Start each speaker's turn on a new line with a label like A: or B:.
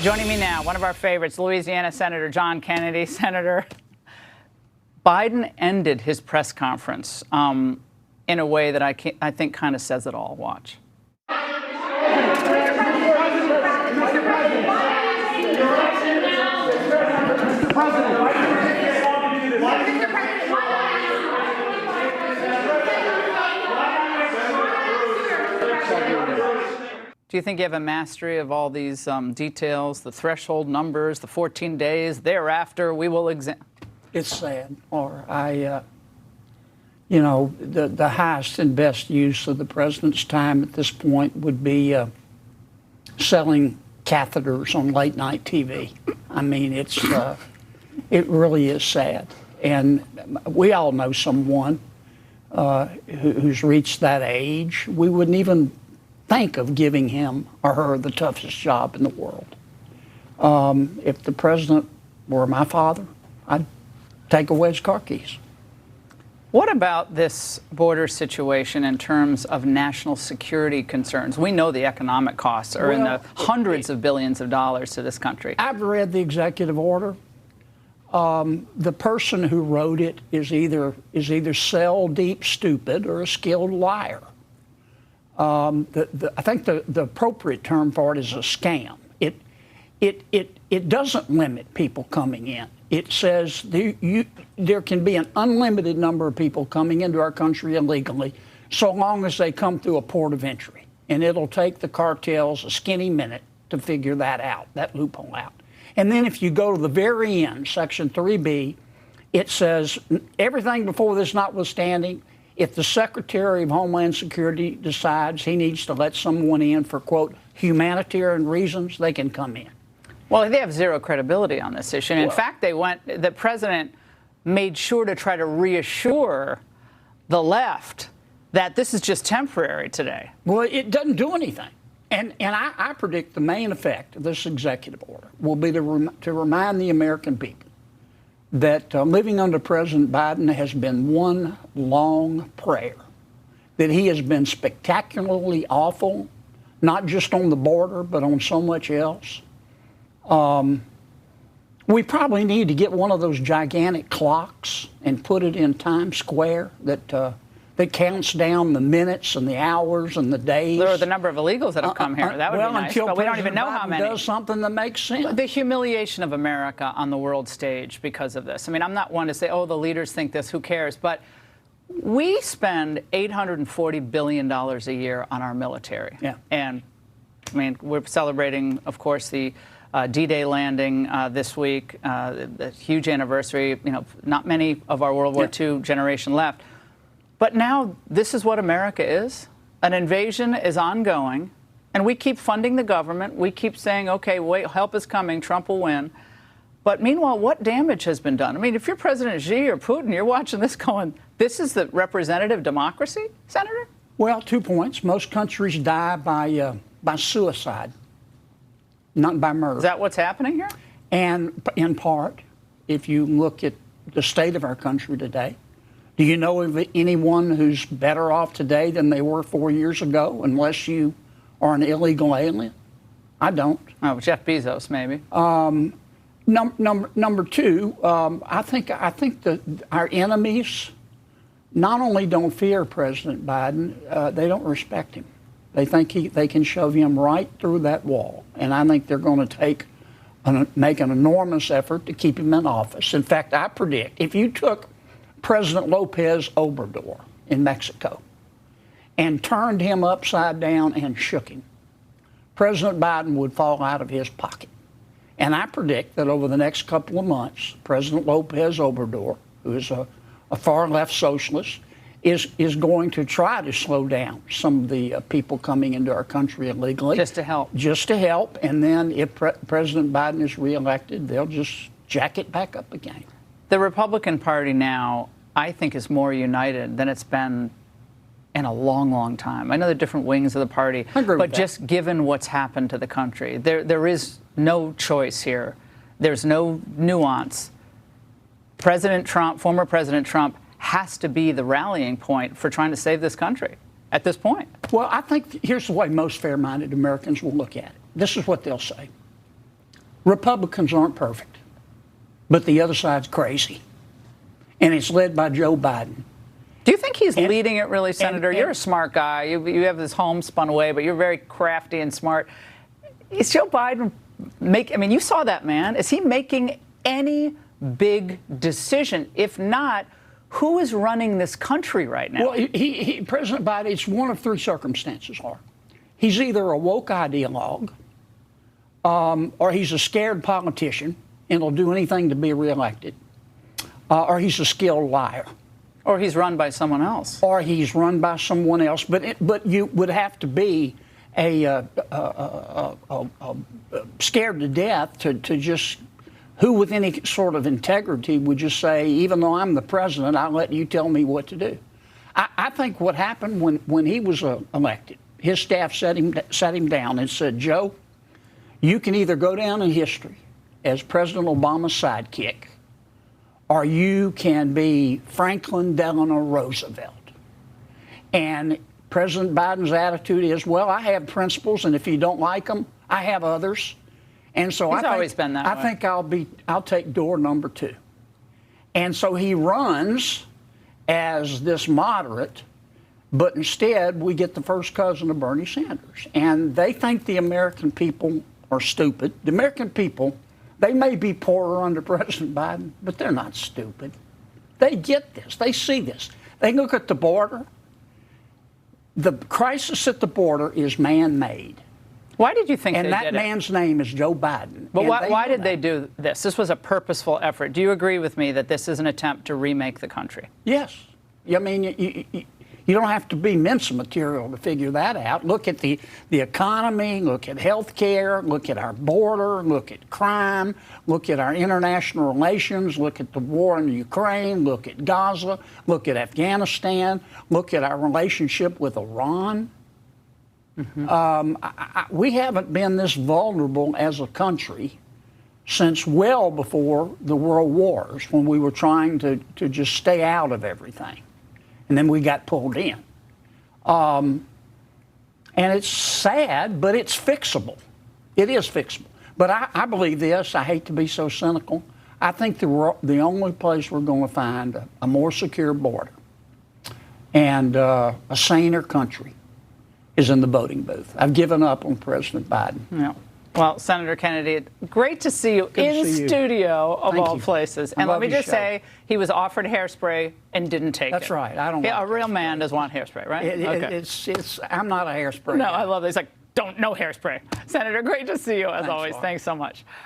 A: Joining me now, one of our favorites, Louisiana Senator John Kennedy. Senator, Biden ended his press conference in a way that I think kind of says it all. Watch. Do you think you have a mastery of all these details, the threshold numbers, the 14 days, thereafter we will examine?
B: It's sad. You know, the highest and best use of the president's time at this point would be selling catheters on late night TV. I mean, it really is sad. And we all know someone who's reached that age. We wouldn't even think of giving him or her the toughest job in the world. If the president were my father, I'd take away his car keys.
A: What about this border situation in terms of national security concerns? We know the economic costs are in the hundreds of billions of dollars to this country.
B: I've read the executive order. The person who wrote it is either cell deep stupid or a skilled liar. I think the appropriate term for it is a scam. It doesn't limit people coming in. It says there can be an unlimited number of people coming into our country illegally so long as they come through a port of entry. And it'll take the cartels a skinny minute to figure that out, that loophole out. And then if you go to the very end, Section 3B, it says everything before this notwithstanding, if the Secretary of Homeland Security decides he needs to let someone in for, quote, humanitarian reasons, they can come in.
A: Well, they have zero credibility on this issue. And in fact, the president made sure to try to reassure the left that this is just temporary today.
B: Well, it doesn't do anything. And I predict the main effect of this executive order will be to remind the American people that living under President Biden has been one long prayer, that he has been spectacularly awful, not just on the border, but on so much else. We probably need to get one of those gigantic clocks and put it in Times Square that counts down the minutes and the hours and the days.
A: Or the number of illegals that have come here. That would be nice, but we don't even know how many.
B: Does something that makes sense.
A: The humiliation of America on the world stage because of this. I mean, I'm not one to say, oh, the leaders think this, who cares? But we spend $840 billion a year on our military.
B: Yeah.
A: And, I mean, we're celebrating, of course, the D-Day landing this week, the huge anniversary. You know, not many of our World War II generation left. But now this is what America is. An invasion is ongoing, and we keep funding the government. We keep saying, okay, wait, help is coming, Trump will win. But meanwhile, what damage has been done? I mean, if you're President Xi or Putin, you're watching this going, this is the representative democracy, Senator?
B: Well, 2 points. Most countries die by suicide, not by murder.
A: Is that what's happening here?
B: And in part, if you look at the state of our country today, do you know of anyone who's better off today than they were 4 years ago, unless you are an illegal alien? I don't.
A: Oh, Jeff Bezos, maybe.
B: Number two, I think that our enemies not only don't fear President Biden, they don't respect him. They think they can shove him right through that wall, and I think they're going to make an enormous effort to keep him in office. In fact, I predict if you took President Lopez Obrador in Mexico and turned him upside down and shook him, President Biden would fall out of his pocket. And I predict that over the next couple of months, President Lopez Obrador, who is a far left socialist, is going to try to slow down some of the people coming into our country illegally.
A: Just to help.
B: Just to help. And then if President Biden is reelected, they'll just jack it back up again.
A: The Republican Party now, I think, is more united than it's been in a long, long time. I know the different wings of the party, but just given what's happened to the country, there is no choice here. There's no nuance. President Trump, former President Trump, has to be the rallying point for trying to save this country at this point.
B: Well, I think here's the way most fair-minded Americans will look at it. This is what they'll say. Republicans aren't perfect, but the other side's crazy. And it's led by Joe Biden.
A: Do you think he's leading it, really, Senator? You're a smart guy. You have this homespun way, but you're very crafty and smart. Is Joe Biden you saw that man. Is he making any big decision? If not, who is running this country right now?
B: Well, President Biden, it's one of three circumstances are. He's either a woke ideologue, or he's a scared politician and will do anything to be reelected, or he's a skilled liar.
A: Or he's run by someone else.
B: Or he's run by someone else. But you would have to be scared to death to just, who with any sort of integrity would just say, even though I'm the president, I'll let you tell me what to do. I think what happened when he was elected, his staff sat him down and said, Joe, you can either go down in history as President Obama's sidekick, or you can be Franklin Delano Roosevelt. And President Biden's attitude is, well, I have principles, and if you don't like them, I have others. And so
A: He's always been that way.
B: I think I'll take door number 2. And so he runs as this moderate, but instead we get the first cousin of Bernie Sanders. And they think the American people are stupid. The American people, they may be poorer under President Biden, but they're not stupid. They get this. They see this. They look at the border. The crisis at the border is man-made.
A: Why did you think
B: and
A: they
B: that
A: did
B: man's name is Joe Biden.
A: But why did they do this? This was a purposeful effort. Do you agree with me that this is an attempt to remake the country?
B: Yes. I mean, you don't have to be Mensa material to figure that out. Look at the economy, look at health care, look at our border, look at crime, look at our international relations, look at the war in Ukraine, look at Gaza, look at Afghanistan, look at our relationship with Iran. Mm-hmm. We haven't been this vulnerable as a country since well before the world wars, when we were trying to just stay out of everything. And then we got pulled in. And it's sad, but it's fixable. It is fixable. But I believe this. I hate to be so cynical. I think the only place we're going to find a more secure border and a saner country is in the voting booth. I've given up on President Biden.
A: Yeah. Well, Senator Kennedy, great to see you in studio of all places. And let me just say, he was offered hairspray and didn't take it.
B: That's right. I don't.
A: Yeah, a real man does want hairspray, right?
B: It's. I'm not a hairspray.
A: No, I love this. He's like, no hairspray. Senator, great to see you as always.
B: Laura.
A: Thanks so much.